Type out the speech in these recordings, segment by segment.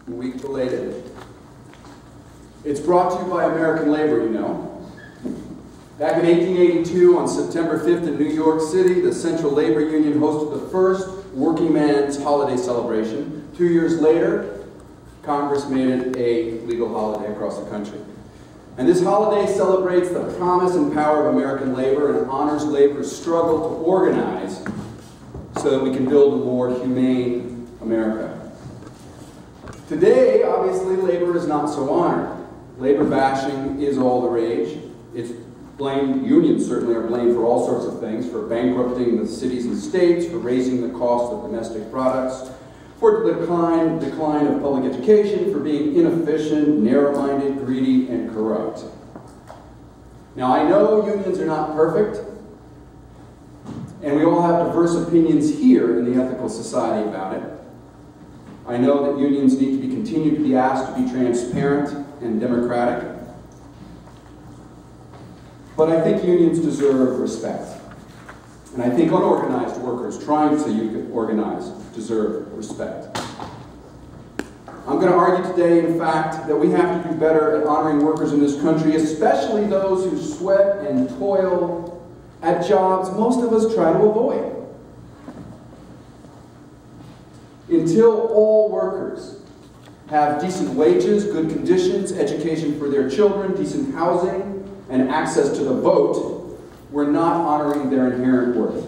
a week belated. It's brought to you by American Labor, you know. Back in 1882, on September 5th in New York City, the Central Labor Union hosted the first working man's holiday celebration. 2 years later, Congress made it a legal holiday across the country. And this holiday celebrates the promise and power of American labor and honors labor's struggle to organize so that we can build a more humane America. Today, obviously, labor is not so honored. Labor bashing is all the rage. It's blamed, unions certainly are blamed for all sorts of things, for bankrupting the cities and states, for raising the cost of domestic products, for the decline of public education, for being inefficient, narrow-minded, greedy, and corrupt. Now, I know unions are not perfect, and we all have diverse opinions here in the ethical society about it. I know that unions need to be continued to be asked to be transparent and democratic. But I think unions deserve respect. And I think unorganized workers trying to organize deserve respect. I'm going to argue today, in fact, that we have to do better at honoring workers in this country, especially those who sweat and toil at jobs most of us try to avoid. Until all workers have decent wages, good conditions, education for their children, decent housing, and access to the vote, we're not honoring their inherent worth.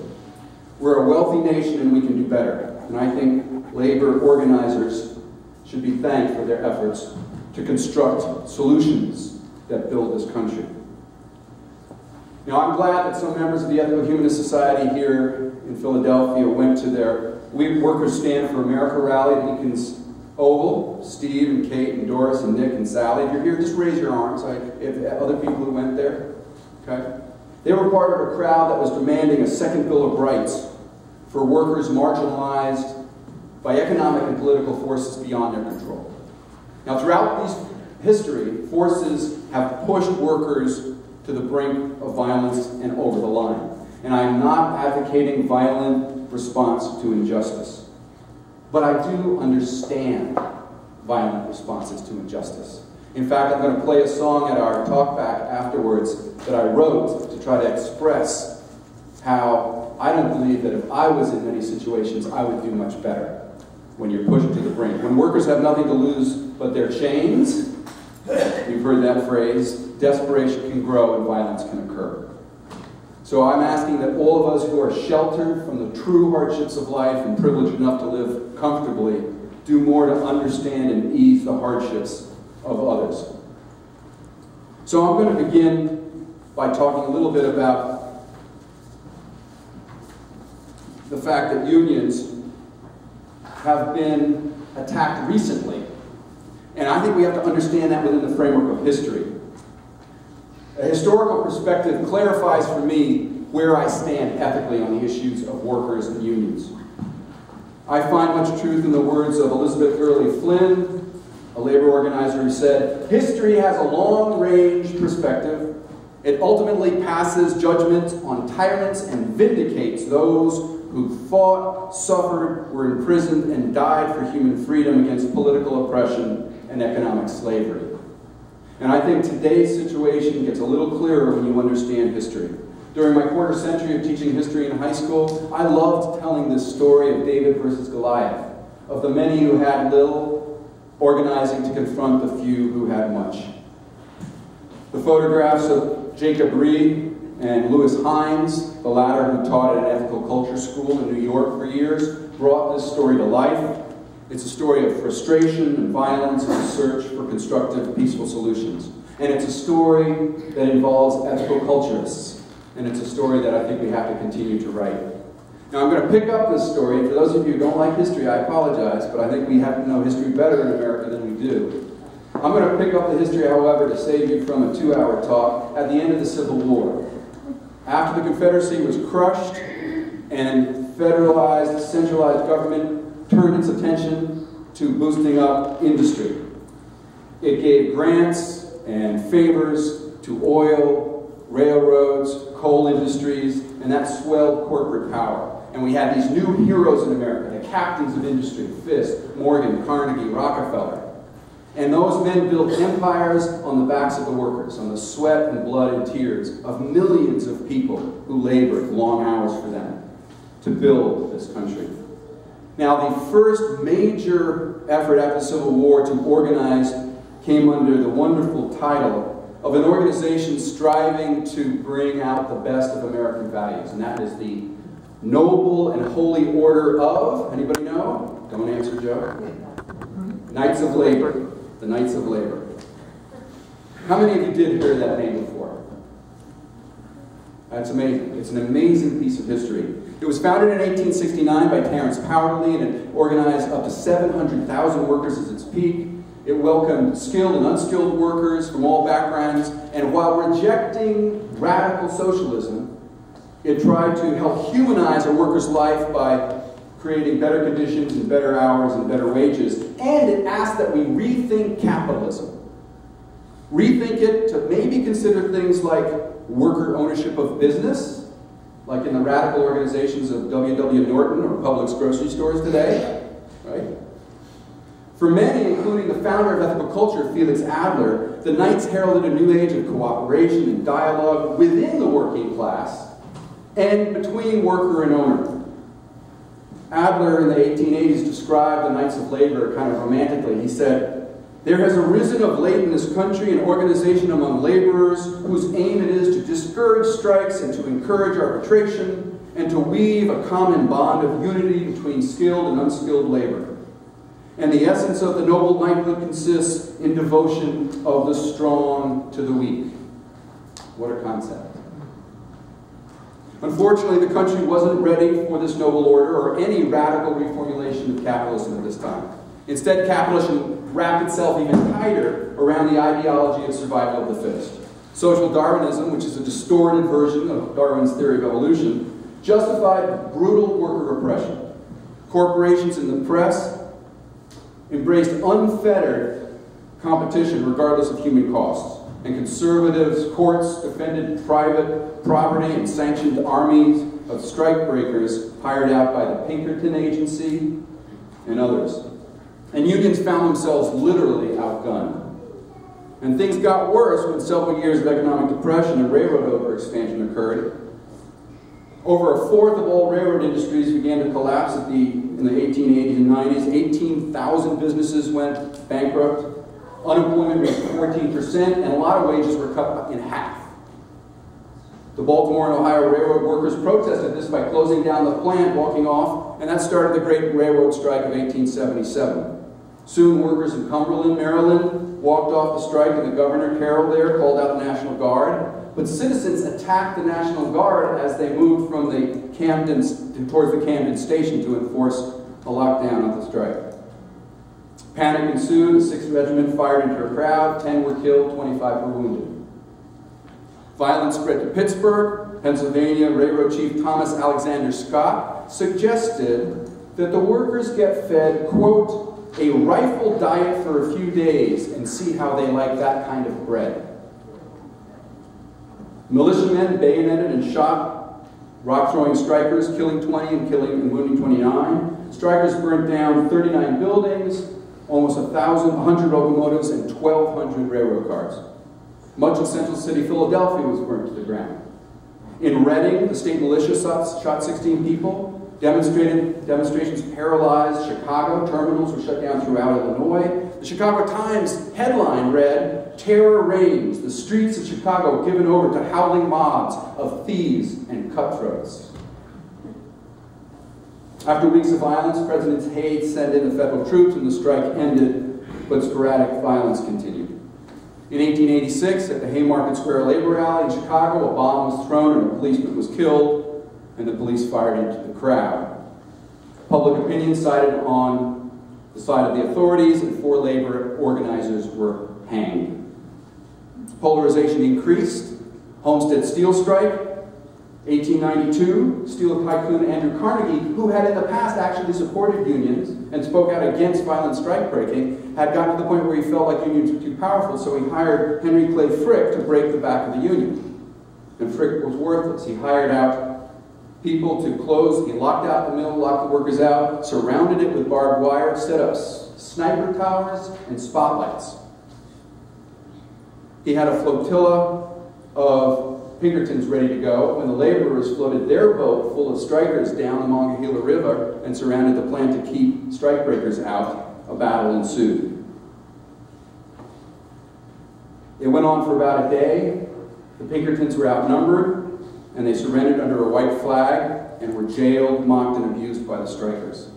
We're a wealthy nation and we can do better. And I think labor organizers should be thanked for their efforts to construct solutions that build this country. Now, I'm glad that some members of the Ethical Humanist Society here in Philadelphia went to their We Workers Stand for America rally at Lincoln's Oval. Steve and Kate and Doris and Nick and Sally, if you're here, just raise your arms. If other people who went there, okay? They were part of a crowd that was demanding a second Bill of Rights for workers marginalized by economic and political forces beyond their control. Now, throughout history, forces have pushed workers to the brink of violence and over the line. And I'm not advocating violent response to injustice. But I do understand violent responses to injustice. In fact, I'm going to play a song at our talkback afterwards that I wrote to try to express how I don't believe that if I was in many situations, I would do much better when you're pushed to the brink. When workers have nothing to lose but their chains, you've heard that phrase, desperation can grow and violence can occur. So I'm asking that all of us who are sheltered from the true hardships of life and privileged enough to live comfortably do more to understand and ease the hardships of others. So I'm going to begin by talking a little bit about the fact that unions have been attacked recently. And I think we have to understand that within the framework of history. A historical perspective clarifies for me where I stand ethically on the issues of workers and unions. I find much truth in the words of Elizabeth Gurley Flynn, a labor organizer who said, "History has a long-range perspective. It ultimately passes judgment on tyrants and vindicates those who fought, suffered, were imprisoned, and died for human freedom against political oppression and economic slavery." And I think today's situation gets a little clearer when you understand history. During my quarter century of teaching history in high school, I loved telling this story of David versus Goliath, of the many who had little organizing to confront the few who had much. The photographs of Jacob Reed and Lewis Hines, the latter who taught at an ethical culture school in New York for years, brought this story to life. It's a story of frustration and violence and a search for constructive, peaceful solutions. And it's a story that involves ethical culturists. And it's a story that I think we have to continue to write. Now, I'm going to pick up this story. For those of you who don't like history, I apologize, but I think we have to know history better in America than we do. I'm going to pick up the history, however, to save you from a 2-hour talk at the end of the Civil War. After the Confederacy was crushed and federalized, centralized government turned its attention to boosting up industry. It gave grants and favors to oil, railroads, coal industries, and that swelled corporate power. And we had these new heroes in America, the captains of industry, Fisk, Morgan, Carnegie, Rockefeller. And those men built empires on the backs of the workers, on the sweat and blood and tears of millions of people who labored long hours for them to build this country. Now, the first major effort after the Civil War to organize came under the wonderful title of an organization striving to bring out the best of American values, and that is the Noble and Holy Order of, anybody know? Don't answer, Joe. Knights of Labor. The Knights of Labor. How many of you did hear that name before? That's amazing. It's an amazing piece of history. It was founded in 1869 by Terence Powderly, and it organized up to 700,000 workers at its peak. It welcomed skilled and unskilled workers from all backgrounds, and while rejecting radical socialism, it tried to help humanize a worker's life by creating better conditions and better hours and better wages. And it asked that we rethink capitalism. Rethink it to maybe consider things like worker ownership of business, like in the radical organizations of W.W. Norton or Publix grocery stores today, right? For many, including the founder of Ethical Culture, Felix Adler, the Knights heralded a new age of cooperation and dialogue within the working class and between worker and owner. Adler in the 1880s described the Knights of Labor kind of romantically. He said, "There has arisen of late in this country an organization among laborers whose aim it is to discourage strikes and to encourage arbitration and to weave a common bond of unity between skilled and unskilled labor. And the essence of the noble knighthood consists in devotion of the strong to the weak." What a concept. Unfortunately, the country wasn't ready for this noble order or any radical reformulation of capitalism at this time. Instead, capitalism wrapped itself even tighter around the ideology of survival of the fittest. Social Darwinism, which is a distorted version of Darwin's theory of evolution, justified brutal worker repression. Corporations and the press embraced unfettered competition regardless of human costs. And conservatives' courts defended private property and sanctioned armies of strikebreakers hired out by the Pinkerton Agency and others. And unions found themselves literally outgunned. And things got worse when several years of economic depression and railroad overexpansion occurred. Over a fourth of all railroad industries began to collapse in the 1880s and 90s. 18,000 businesses went bankrupt. Unemployment reached 14%, and a lot of wages were cut in half. The Baltimore and Ohio railroad workers protested this by closing down the plant, walking off, and that started the Great Railroad Strike of 1877. Soon workers in Cumberland, Maryland, walked off the strike, and the Governor Carroll there called out the National Guard. But citizens attacked the National Guard as they moved from the towards the Camden station to enforce a lockdown of the strike. Panic ensued. The 6th Regiment fired into a crowd. 10 were killed, 25 were wounded. Violence spread to Pittsburgh. Pennsylvania Railroad Chief Thomas Alexander Scott suggested that the workers get fed, quote, a rifle diet for a few days and see how they like that kind of bread. Militiamen bayoneted and shot rock-throwing strikers, killing 20 and wounding 29. Strikers burned down 39 buildings, almost 100 locomotives, and 1,200 railroad cars. Much of central city Philadelphia was burnt to the ground. In Reading, the state militia shot 16 people. Demonstrations paralyzed Chicago. Terminals were shut down throughout Illinois. The Chicago Times headline read, "Terror reigns, the streets of Chicago given over to howling mobs of thieves and cutthroats." After weeks of violence, President Hayes sent in the federal troops and the strike ended, but sporadic violence continued. In 1886, at the Haymarket Square labor rally in Chicago, a bomb was thrown and a policeman was killed, and the police fired into the crowd. Public opinion sided on the side of the authorities, and 4 labor organizers were hanged. Polarization increased. Homestead Steel Strike, 1892, steel tycoon Andrew Carnegie, who had in the past actually supported unions and spoke out against violent strike breaking, had gotten to the point where he felt like unions were too powerful, so he hired Henry Clay Frick to break the back of the union. And Frick was worthless. He hired out people to close. He locked out the mill, locked the workers out, surrounded it with barbed wire, set up sniper towers and spotlights. He had a flotilla of Pinkertons ready to go when the laborers floated their boat full of strikers down the Monongahela River and surrounded the plant to keep strikebreakers out. A battle ensued. It went on for about a day. The Pinkertons were outnumbered, and they surrendered under a white flag and were jailed, mocked, and abused by the strikers.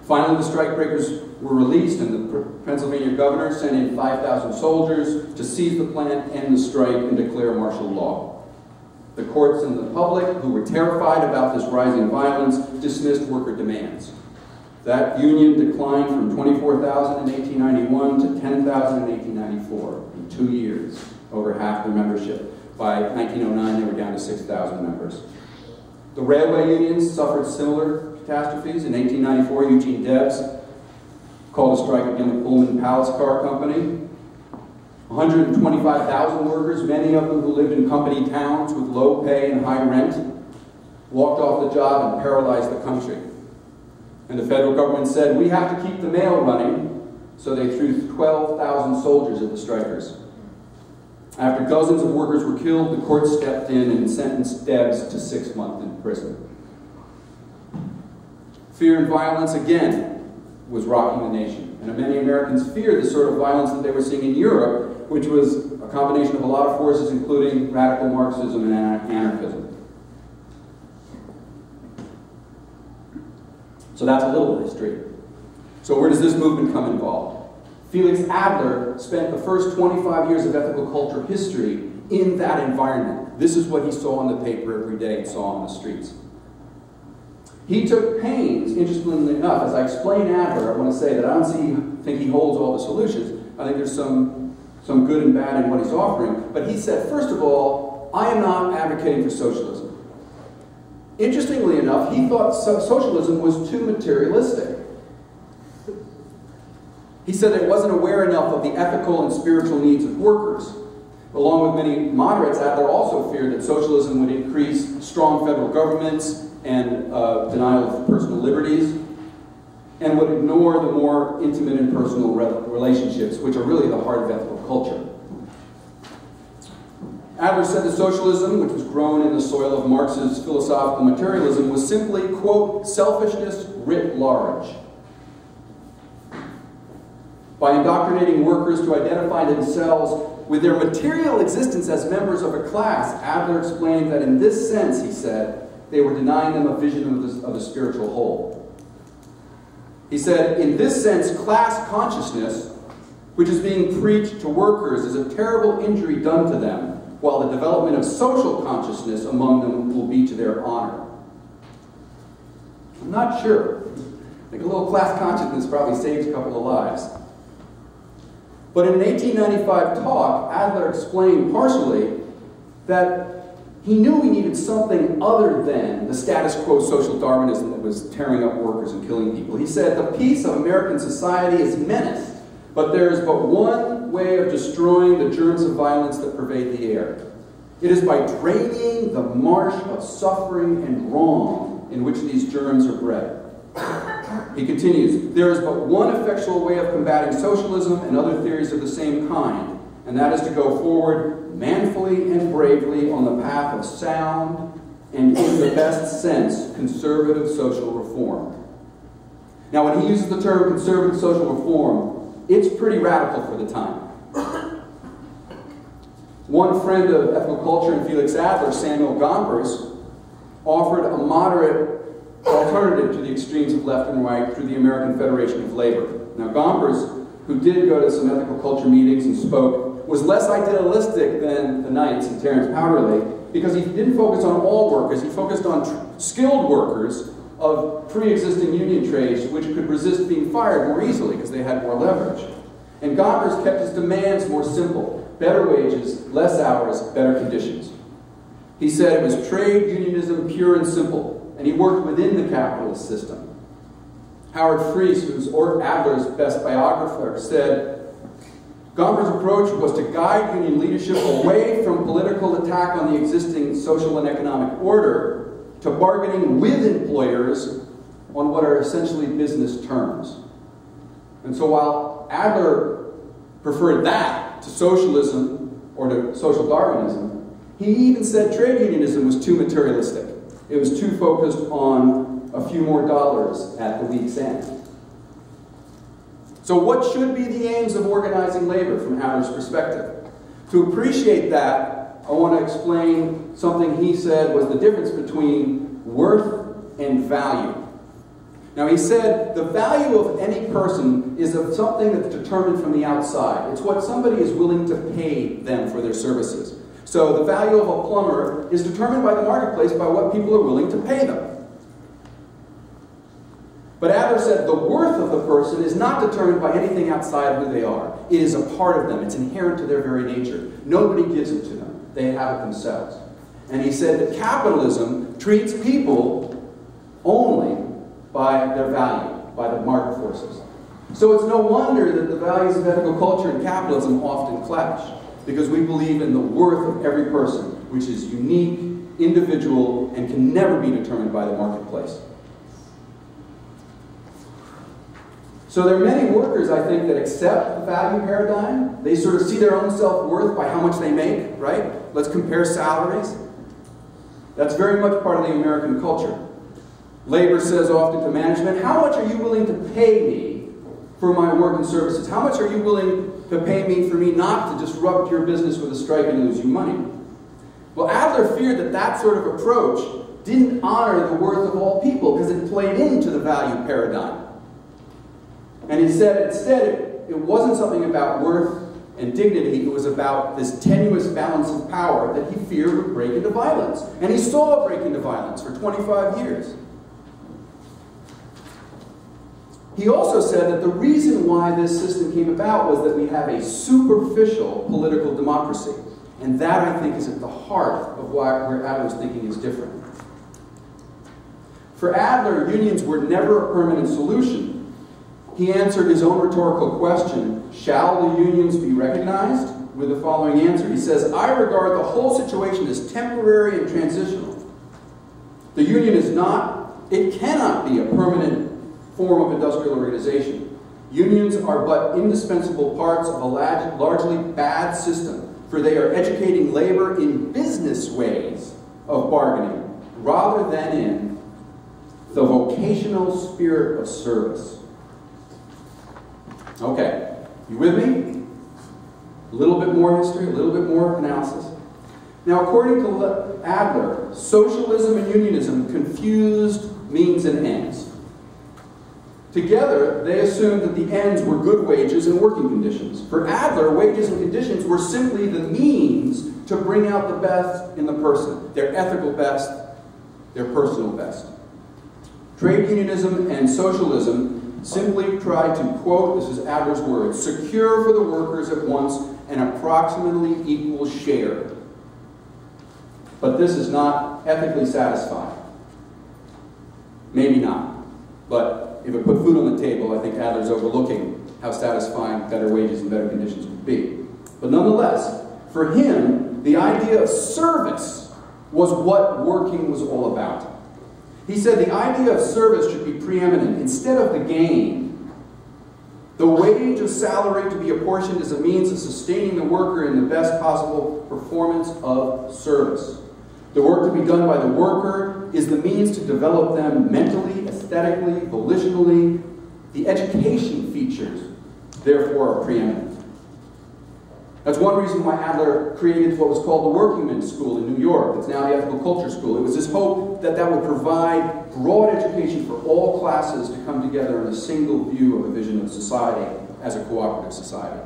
Finally, the strikebreakers were released, and the Pennsylvania governor sent in 5,000 soldiers to seize the plant, end the strike, and declare martial law. The courts and the public, who were terrified about this rising violence, dismissed worker demands. That union declined from 24,000 in 1891 to 10,000 in 1894, in 2 years, over half their membership. By 1909, they were down to 6,000 members. The railway unions suffered similar catastrophes. In 1894, Eugene Debs called a strike against the Pullman Palace Car Company. 125,000 workers, many of them who lived in company towns with low pay and high rent, walked off the job and paralyzed the country. And the federal government said, we have to keep the mail running, so they threw 12,000 soldiers at the strikers. After dozens of workers were killed, the court stepped in and sentenced Debs to 6 months in prison. Fear and violence, again, was rocking the nation. And many Americans feared the sort of violence that they were seeing in Europe, which was a combination of a lot of forces, including radical Marxism and anarchism. So that's a little history. So where does this movement come involved? Felix Adler spent the first 25 years of ethical culture history in that environment. This is what he saw on the paper every day and saw on the streets. He took pains, interestingly enough, as I explain Adler, I want to say that I don't think he holds all the solutions. I think there's some good and bad in what he's offering. But he said, first of all, I am not advocating for socialism. Interestingly enough, he thought socialism was too materialistic. He said that it wasn't aware enough of the ethical and spiritual needs of workers. Along with many moderates, Adler also feared that socialism would increase strong federal governments and denial of personal liberties, and would ignore the more intimate and personal relationships, which are really the heart of ethical culture. Adler said that socialism, which was grown in the soil of Marx's philosophical materialism, was simply, quote, selfishness writ large. By indoctrinating workers to identify themselves with their material existence as members of a class, Adler explained that in this sense, he said, they were denying them a vision of the spiritual whole. He said, in this sense, class consciousness, which is being preached to workers, is a terrible injury done to them, while the development of social consciousness among them will be to their honor. I'm not sure. I think a little class consciousness probably saves a couple of lives. But in an 1895 talk, Adler explained partially that he knew we needed something other than the status quo social Darwinism that was tearing up workers and killing people. He said, the peace of American society is menaced, but there is but one way of destroying the germs of violence that pervade the air. It is by draining the marsh of suffering and wrong in which these germs are bred. He continues, there is but one effectual way of combating socialism and other theories of the same kind, and that is to go forward manfully and bravely on the path of sound and, in the best sense, conservative social reform. Now, when he uses the term conservative social reform, it's pretty radical for the time. One friend of ethical culture and Felix Adler, Samuel Gompers, offered a moderate alternative to the extremes of left and right through the American Federation of Labor. Now, Gompers, who did go to some ethical culture meetings and spoke, was less idealistic than the Knights and Terence Powderly because he didn't focus on all workers. He focused on skilled workers of pre-existing union trades which could resist being fired more easily because they had more leverage. And Gompers kept his demands more simple. Better wages, less hours, better conditions. He said it was trade unionism pure and simple, and he worked within the capitalist system. Howard Freese, who's Adler's best biographer, said, Gompers' approach was to guide union leadership away from political attack on the existing social and economic order to bargaining with employers on what are essentially business terms. And so while Adler preferred that to socialism or to social Darwinism, he even said trade unionism was too materialistic. It was too focused on a few more dollars at the week's end. So what should be the aims of organizing labor from Adler's perspective? To appreciate that, I want to explain something he said was the difference between worth and value. Now he said the value of any person is of something that's determined from the outside. It's what somebody is willing to pay them for their services. So the value of a plumber is determined by the marketplace by what people are willing to pay them. But Adler said the worth of the person is not determined by anything outside who they are. It is a part of them. It's inherent to their very nature. Nobody gives it to them. They have it themselves. And he said that capitalism treats people only by their value, by the market forces. So it's no wonder that the values of ethical culture and capitalism often clash, because we believe in the worth of every person, which is unique, individual, and can never be determined by the marketplace. So there are many workers, I think, that accept the value paradigm. They sort of see their own self-worth by how much they make, right? Let's compare salaries. That's very much part of the American culture. Labor says often to management, how much are you willing to pay me for my work and services? How much are you willing to pay me for me not to disrupt your business with a strike and lose you money? Well, Adler feared that that sort of approach didn't honor the worth of all people because it played into the value paradigm. And he said instead it wasn't something about worth and dignity, it was about this tenuous balance of power that he feared would break into violence. And he saw it break into violence for 25 years. He also said that the reason why this system came about was that we have a superficial political democracy. And that, I think, is at the heart of where Adler's thinking is different. For Adler, unions were never a permanent solution. He answered his own rhetorical question, shall the unions be recognized? With the following answer. He says, I regard the whole situation as temporary and transitional. The union is not, it cannot be a permanent form of industrial organization. Unions are but indispensable parts of a largely bad system, for they are educating labor in business ways of bargaining, rather than in the vocational spirit of service. Okay, you with me? A little bit more history, a little bit more analysis. Now, according to Adler, socialism and unionism confused means and ends. Together, they assumed that the ends were good wages and working conditions. For Adler, wages and conditions were simply the means to bring out the best in the person, their ethical best, their personal best. Trade unionism and socialism simply tried to, quote, this is Adler's words, secure for the workers at once an approximately equal share. But this is not ethically satisfying. Maybe not. But if it put food on the table, I think Adler's overlooking how satisfying better wages and better conditions would be. But nonetheless, for him, the idea of service was what working was all about. He said the idea of service should be preeminent instead of the gain. The wage of salary to be apportioned is a means of sustaining the worker in the best possible performance of service. The work to be done by the worker is the means to develop them mentally, aesthetically, volitionally. The education features, therefore, are preeminent. That's one reason why Adler created what was called the Working Men's School in New York. It's now the Ethical Culture School. It was his hope that that would provide broad education for all classes to come together in a single view of a vision of society as a cooperative society.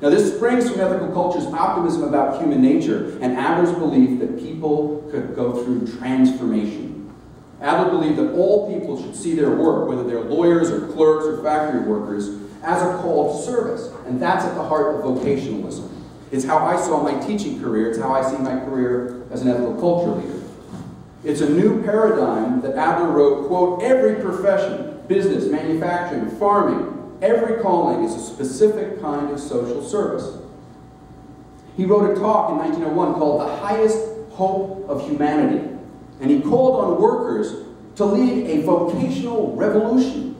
Now, this springs from ethical culture's optimism about human nature and Adler's belief that people could go through transformation. Adler believed that all people should see their work, whether they're lawyers or clerks or factory workers, as a call to service. And that's at the heart of vocationalism. It's how I saw my teaching career. It's how I see my career as an ethical culture leader. It's a new paradigm that Adler wrote, quote, every profession, business, manufacturing, farming, every calling is a specific kind of social service. He wrote a talk in 1901 called The Highest Hope of Humanity. And he called on workers to lead a vocational revolution.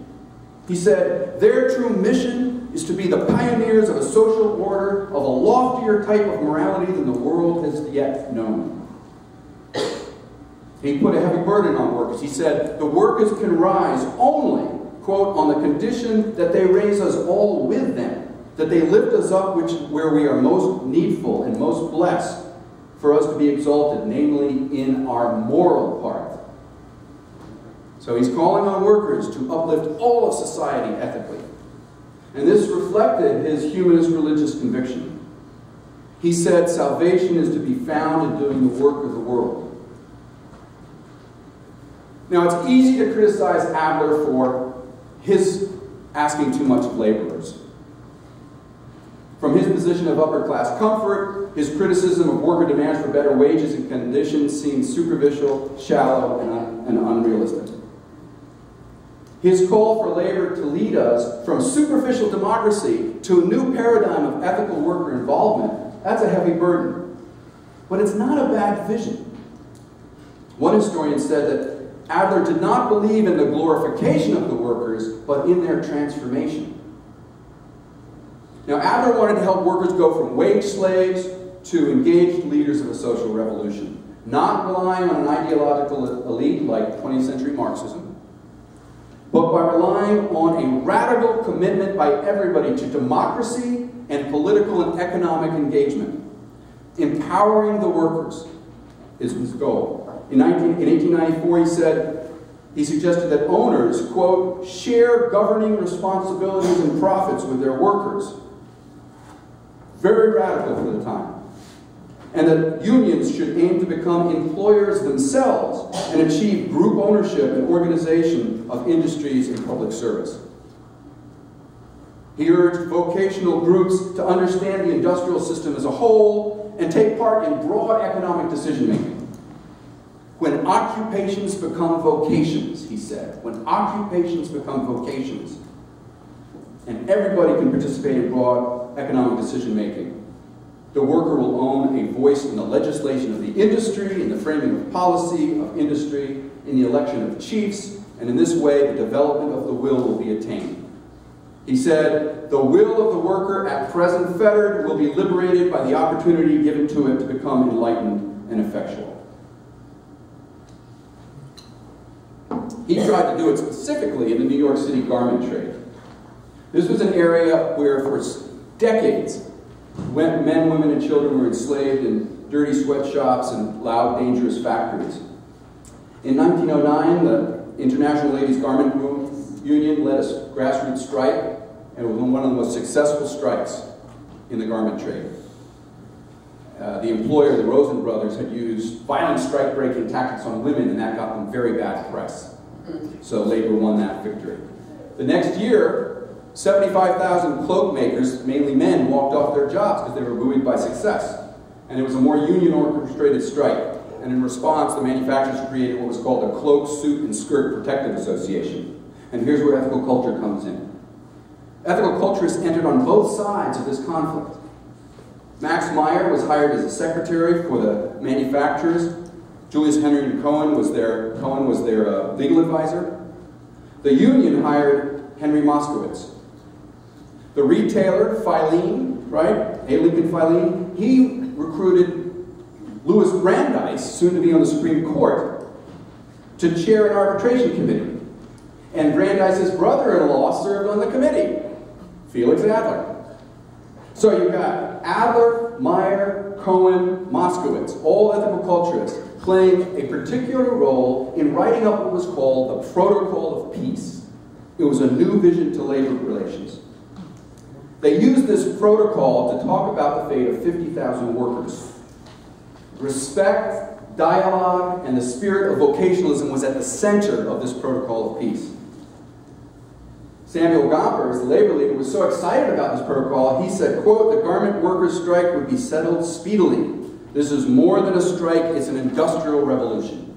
He said, their true mission is to be the pioneers of a social order of a loftier type of morality than the world has yet known. He put a heavy burden on workers. He said, the workers can rise only, quote, on the condition that they raise us all with them, that they lift us up where we are most needful and most blessed for us to be exalted, namely in our moral part. So he's calling on workers to uplift all of society ethically. And this reflected his humanist religious conviction. He said salvation is to be found in doing the work of the world. Now, it's easy to criticize Adler for his asking too much of laborers. From his position of upper-class comfort, his criticism of worker demands for better wages and conditions seems superficial, shallow, and unrealistic. His call for labor to lead us from superficial democracy to a new paradigm of ethical worker involvement, that's a heavy burden. But it's not a bad vision. One historian said that Adler did not believe in the glorification of the workers, but in their transformation. Now, Adler wanted to help workers go from wage slaves to engaged leaders of a social revolution, not relying on an ideological elite like 20th century Marxism, but by relying on a radical commitment by everybody to democracy and political and economic engagement. Empowering the workers is his goal. In 1894, he suggested that owners, quote, share governing responsibilities and profits with their workers. Very radical for the time. And that unions should aim to become employers themselves and achieve group ownership and organization of industries and public service. He urged vocational groups to understand the industrial system as a whole and take part in broad economic decision-making. When occupations become vocations, he said, when occupations become vocations, and everybody can participate in broad economic decision-making, the worker will own a voice in the legislation of the industry, in the framing of policy of industry, in the election of chiefs, and in this way the development of the will be attained. He said, the will of the worker at present fettered will be liberated by the opportunity given to it to become enlightened and effectual. He tried to do it specifically in the New York City garment trade. This was an area where for decades men, women, and children were enslaved in dirty sweatshops and loud, dangerous factories. In 1909, the International Ladies Garment Union led a grassroots strike, and it was one of the most successful strikes in the garment trade. The employer, the Rosen brothers, had used violent strike-breaking tactics on women, and that got them very bad press. So labor won that victory. The next year, 75,000 cloak makers, mainly men, walked off their jobs because they were buoyed by success. And it was a more union-orchestrated strike. And in response, the manufacturers created what was called a Cloak, Suit, and Skirt Protective Association. And here's where ethical culture comes in. Ethical culturists entered on both sides of this conflict. Max Meyer was hired as a secretary for the manufacturers. Julius Henry Cohen was their legal advisor. The union hired Henry Moskowitz. The retailer, Filene, right? A. Lincoln Filene, he recruited Louis Brandeis, soon to be on the Supreme Court, to chair an arbitration committee. And Brandeis's brother-in-law served on the committee, Felix Adler. So you've got Adler, Meyer, Cohen, Moskowitz, all ethical culturists, playing a particular role in writing up what was called the Protocol of Peace. It was a new vision to labor relations. They used this protocol to talk about the fate of 50,000 workers. Respect, dialogue, and the spirit of vocationalism was at the center of this Protocol of Peace. Samuel Gompers, the labor leader, was so excited about this protocol, he said, quote, the garment workers' strike would be settled speedily. This is more than a strike, it's an industrial revolution.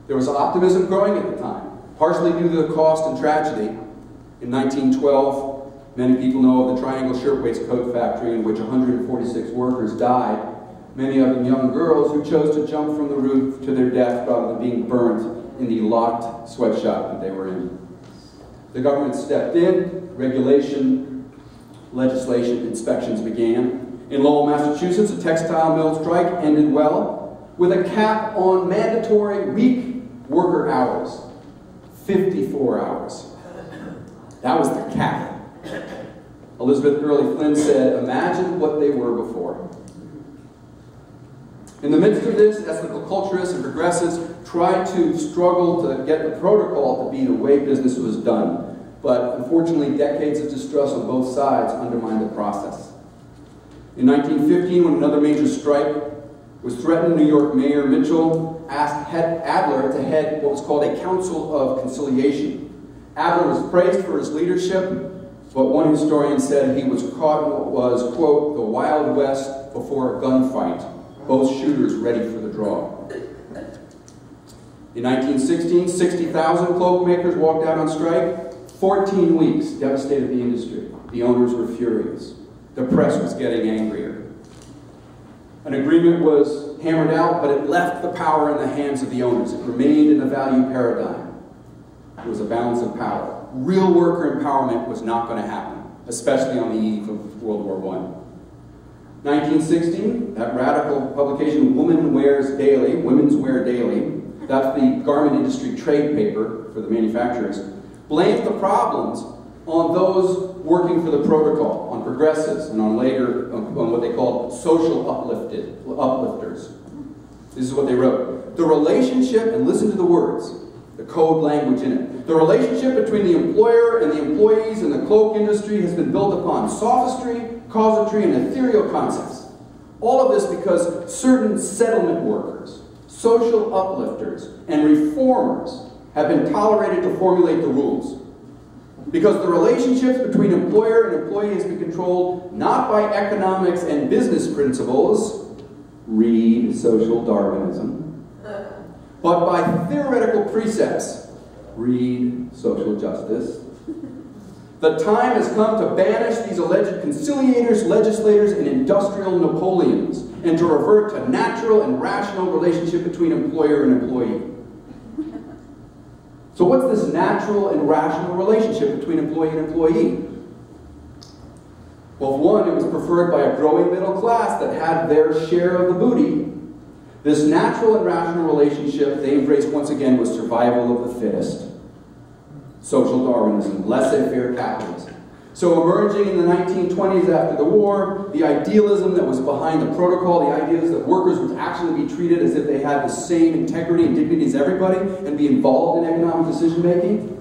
There was optimism growing at the time, partially due to the cost and tragedy. In 1912, many people know of the Triangle Shirtwaist Coat Factory in which 146 workers died many of them young girls who chose to jump from the roof to their death rather than being burnt in the locked sweatshop that they were in. The government stepped in, regulation, legislation, inspections began. In Lowell, Massachusetts, a textile mill strike ended well with a cap on mandatory week worker hours, 54 hours. That was the cap. Elizabeth Gurley Flynn said, imagine what they were before. In the midst of this, ethical culturists and progressives tried to struggle to get the protocol to be the way business was done. But unfortunately, decades of distrust on both sides undermined the process. In 1915, when another major strike was threatened, New York Mayor Mitchell asked Adler to head what was called a Council of Conciliation. Adler was praised for his leadership, but one historian said he was caught in what was, quote, the Wild West before a gunfight, both shooters ready for the draw. In 1916, 60,000 cloak makers walked out on strike. 14 weeks devastated the industry. The owners were furious. The press was getting angrier. An agreement was hammered out, but it left the power in the hands of the owners. It remained in the value paradigm. It was a balance of power. Real worker empowerment was not going to happen, especially on the eve of World War I. 1916, that radical publication, Women's Wear Daily, that's the garment industry trade paper for the manufacturers, blamed the problems on those working for the protocol, on progressives, and on what they called social uplifters. This is what they wrote. The relationship, and listen to the words, the code language in it. The relationship between the employer and the employees in the cloak industry has been built upon sophistry, casuistry, and ethereal concepts. All of this because certain settlement workers, social uplifters, and reformers have been tolerated to formulate the rules. Because the relationships between employer and employee has been controlled not by economics and business principles, read social Darwinism, but by theoretical precepts, read social justice. The time has come to banish these alleged conciliators, legislators, and industrial Napoleons, and to revert to natural and rational relationship between employer and employee. So what's this natural and rational relationship between employee and employee? Well, one, it was preferred by a growing middle class that had their share of the booty. This natural and rational relationship they embraced once again was survival of the fittest. Social Darwinism, laissez-faire capitalism. So emerging in the 1920s after the war, the idealism that was behind the protocol, the ideas that workers would actually be treated as if they had the same integrity and dignity as everybody and be involved in economic decision-making,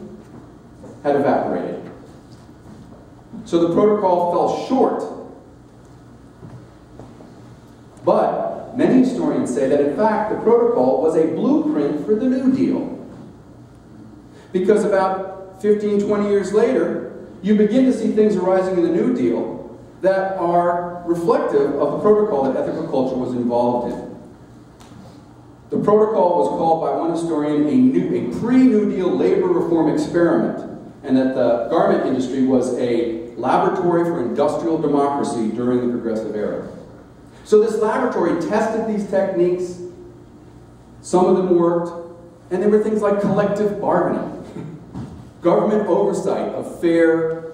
had evaporated. So the protocol fell short. But many historians say that in fact the protocol was a blueprint for the New Deal. Because about 15, 20 years later, you begin to see things arising in the New Deal that are reflective of the protocol that ethical culture was involved in. The protocol was called by one historian a pre-New Deal labor reform experiment, and that the garment industry was a laboratory for industrial democracy during the progressive era. So this laboratory tested these techniques, some of them worked, and there were things like collective bargaining, government oversight of fair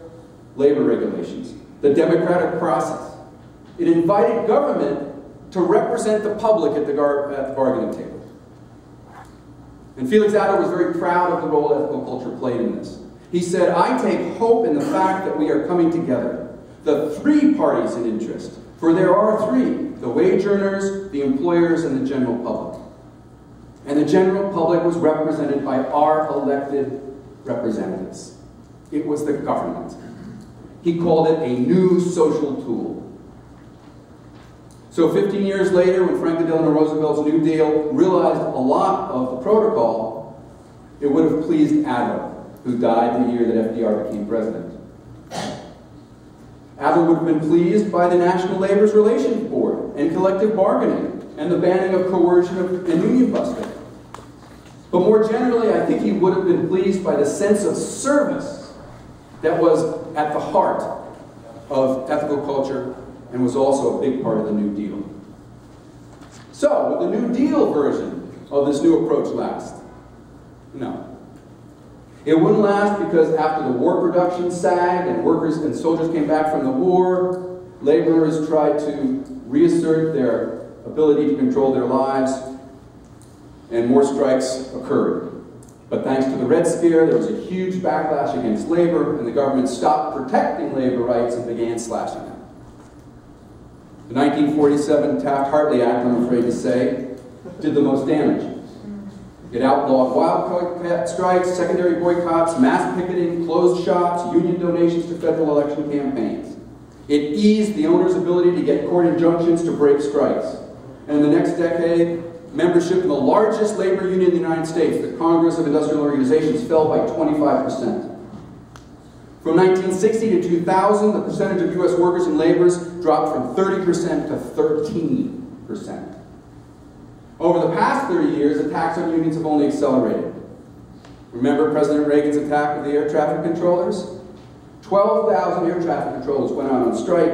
labor regulations, the democratic process. It invited government to represent the public at the bargaining table. And Felix Adler was very proud of the role ethical culture played in this. He said, I take hope in the fact that we are coming together, the three parties in interest, for there are three, the wage earners, the employers, and the general public. And the general public was represented by our elected representatives. It was the government. He called it a new social tool. So 15 years later, when Franklin Delano Roosevelt's New Deal realized a lot of the protocol, it would have pleased Adler, who died the year that FDR became president. Adler would have been pleased by the National Labor Relations Board and collective bargaining and the banning of coercion and union busting. But more generally, I think he would have been pleased by the sense of service that was at the heart of ethical culture and was also a big part of the New Deal. So, will the New Deal version of this new approach last? No. It wouldn't last because after the war production sagged and workers and soldiers came back from the war, laborers tried to reassert their ability to control their lives, and more strikes occurred. But thanks to the Red Scare, there was a huge backlash against labor, and the government stopped protecting labor rights and began slashing them. The 1947 Taft-Hartley Act, I'm afraid to say, did the most damage. It outlawed wildcat strikes, secondary boycotts, mass picketing, closed shops, union donations to federal election campaigns. It eased the owner's ability to get court injunctions to break strikes. And in the next decade, membership in the largest labor union in the United States, the Congress of Industrial Organizations, fell by 25%. From 1960 to 2000, the percentage of U.S. workers and laborers dropped from 30% to 13%. Over the past 30 years, attacks on unions have only accelerated. Remember President Reagan's attack of the air traffic controllers? 12,000 air traffic controllers went out on strike,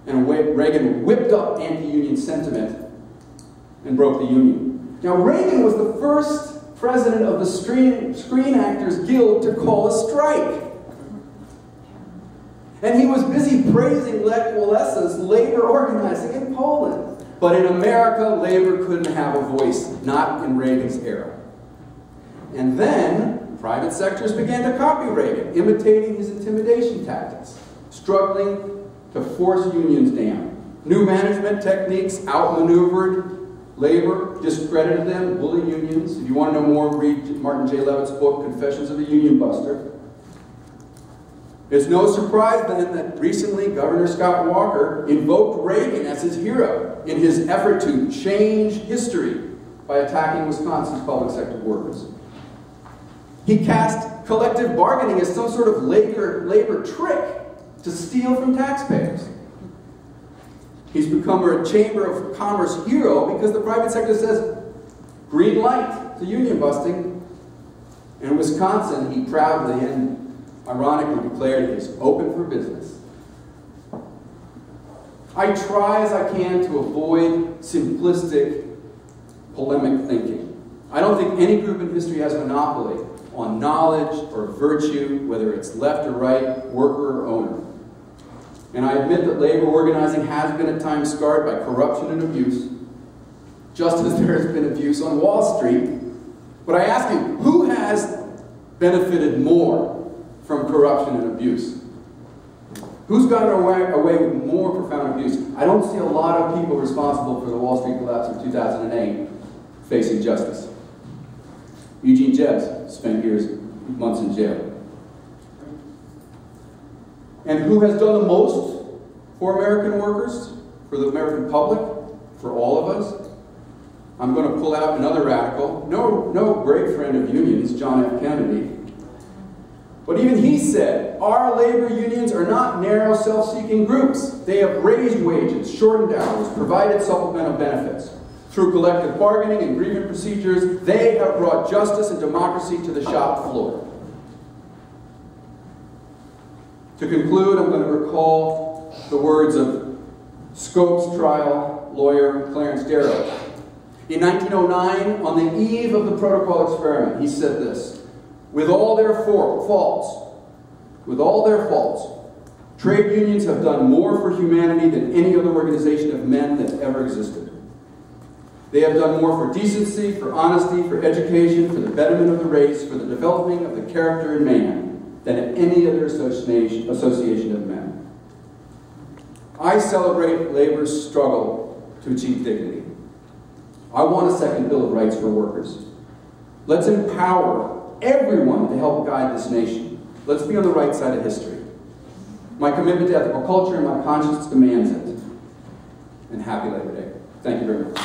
and Reagan whipped up anti-union sentiment and broke the union. Now, Reagan was the first president of the Screen Actors Guild to call a strike. And he was busy praising Lech Walesa's labor organizing in Poland. But in America, labor couldn't have a voice, not in Reagan's era. And then, private sectors began to copy Reagan, imitating his intimidation tactics, struggling to force unions down. New management techniques outmaneuvered labor, discredited them, bullied unions. If you want to know more, read Martin J. Levitt's book, Confessions of a Union Buster. It's no surprise then that recently Governor Scott Walker invoked Reagan as his hero in his effort to change history by attacking Wisconsin's public sector workers. He cast collective bargaining as some sort of labor trick to steal from taxpayers. He's become a Chamber of Commerce hero because the private sector says, green light to union busting. In Wisconsin, he proudly and ironically declared it is open for business. I try as I can to avoid simplistic polemic thinking. I don't think any group in history has a monopoly on knowledge or virtue, whether it's left or right, worker or owner. And I admit that labor organizing has been at times scarred by corruption and abuse, just as there has been abuse on Wall Street. But I ask you, who has benefited more from corruption and abuse? Who's gotten away with more profound abuse? I don't see a lot of people responsible for the Wall Street collapse of 2008 facing justice. Eugene Debs spent months in jail. And who has done the most for American workers, for the American public, for all of us? I'm going to pull out another radical, no great friend of unions, John F. Kennedy. But even he said, our labor unions are not narrow, self-seeking groups. They have raised wages, shortened hours, provided supplemental benefits. Through collective bargaining and grievance procedures, they have brought justice and democracy to the shop floor. To conclude, I'm going to recall the words of Scopes trial lawyer Clarence Darrow. In 1909, on the eve of the protocol experiment, he said this: with all their faults, trade unions have done more for humanity than any other organization of men that ever existed. They have done more for decency, for honesty, for education, for the betterment of the race, for the development of the character in man, than any other association of men. I celebrate labor's struggle to achieve dignity. I want a second Bill of Rights for workers. Let's empower everyone to help guide this nation. Let's be on the right side of history. My commitment to ethical culture and my conscience demands it. And happy Labor Day. Thank you very much.